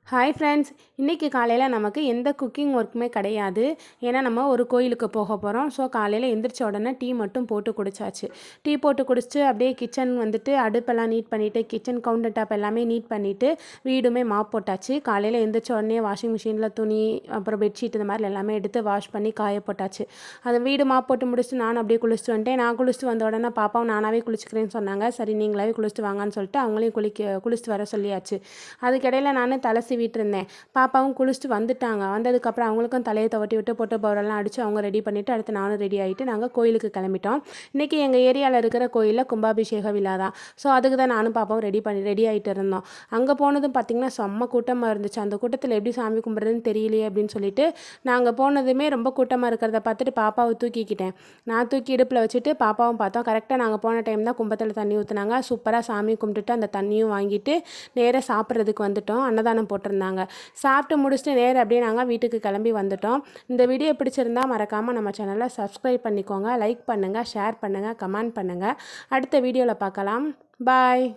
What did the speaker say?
Hi friends, இன்றைக்கி காலையில் நமக்கு எந்த குக்கிங் ஒர்க்குமே கிடையாது. ஏன்னா நம்ம ஒரு கோயிலுக்கு போக போகிறோம். ஸோ காலையில் எந்திரிச்ச உடனே டீ மட்டும் போட்டு குடித்தாச்சு. டீ போட்டு குடிச்சிட்டு அப்படியே கிச்சன் வந்துட்டு அடுப்பெல்லாம் நீட் பண்ணிவிட்டு கிச்சன் கவுண்டர் டாப் எல்லாமே நீட் பண்ணிவிட்டு வீடுமே மாப் போட்டாச்சு. காலையில் எந்திரிச்ச உடனே வாஷிங் மிஷினில் துணி அப்புறம் பெட்ஷீட் இந்த மாதிரி எல்லாமே எடுத்து வாஷ் பண்ணி காய போட்டாச்சு. அந்த வீடு மாப் போட்டு முடிச்சுட்டு நான் அப்படியே குளிச்சுட்டு வந்துட்டேன். நான் குளிச்சுட்டு வந்த உடனே பாப்பாவும் நானாகவே குளிச்சுக்கிறேன்னு சொன்னாங்க. சரி நீங்களாவே குளிச்சுட்டு வாங்கன்னு சொல்லிட்டு அவங்களையும் குளிச்சுட்டு வர சொல்லியாச்சு. அதுக்கிடையில் நான் தலை சீவிட்டு இருந்தேன். பாப்பாவும் குளிச்சுட்டு வந்துட்டாங்க. வந்ததுக்கப்புறம் அவங்களுக்கும் தலையை துவட்டி விட்டு பொட்டு பவுடர்லாம் அடித்து அவங்க ரெடி பண்ணிவிட்டு அடுத்து நானும் ரெடி ஆகிட்டு நாங்கள் கோயிலுக்கு கிளம்பிட்டோம். இன்றைக்கி எங்கள் ஏரியாவில் இருக்கிற கோயிலில் கும்பாபிஷேக விழா தான். ஸோ அதுக்கு தான் நானும் பாப்பாவும் ரெடி ஆகிட்டு இருந்தோம். அங்கே போனதும் பார்த்திங்கன்னா செம்ம கூட்டமாக இருந்துச்சு. அந்த கூட்டத்தில் எப்படி சாமி கும்பிட்றதுன்னு தெரியலையே அப்படின்னு சொல்லிட்டு நாங்கள் போனதுமே ரொம்ப கூட்டமாக இருக்கிறத பார்த்துட்டு பாப்பாவை தூக்கிக்கிட்டேன். நான் தூக்கி இடுப்பில் வச்சுட்டு பாப்பாவும் பார்த்தோம். கரெக்டாக நாங்கள் போன டைம் தான் கும்பத்தில் தண்ணி ஊற்றுனாங்க. சூப்பராக சாமி கும்பிட்டுட்டு அந்த தண்ணியும் வாங்கிட்டு நேராக சாப்பிட்றதுக்கு வந்துட்டோம். அன்னதானம் போட்டிருந்தாங்க. சாப்பிட்டு முடிச்சுட்டு நேரம் அப்படியே நாங்கள் வீட்டுக்கு கிளம்பி வந்துட்டோம். இந்த வீடியோ பிடிச்சிருந்தால் மறக்காமல் நம்ம சேனலை சப்ஸ்கிரைப் பண்ணிக்கோங்க. லைக் பண்ணுங்கள், ஷேர் பண்ணுங்கள், கமெண்ட் பண்ணுங்கள். அடுத்த வீடியோவில் பார்க்கலாம். பாய்.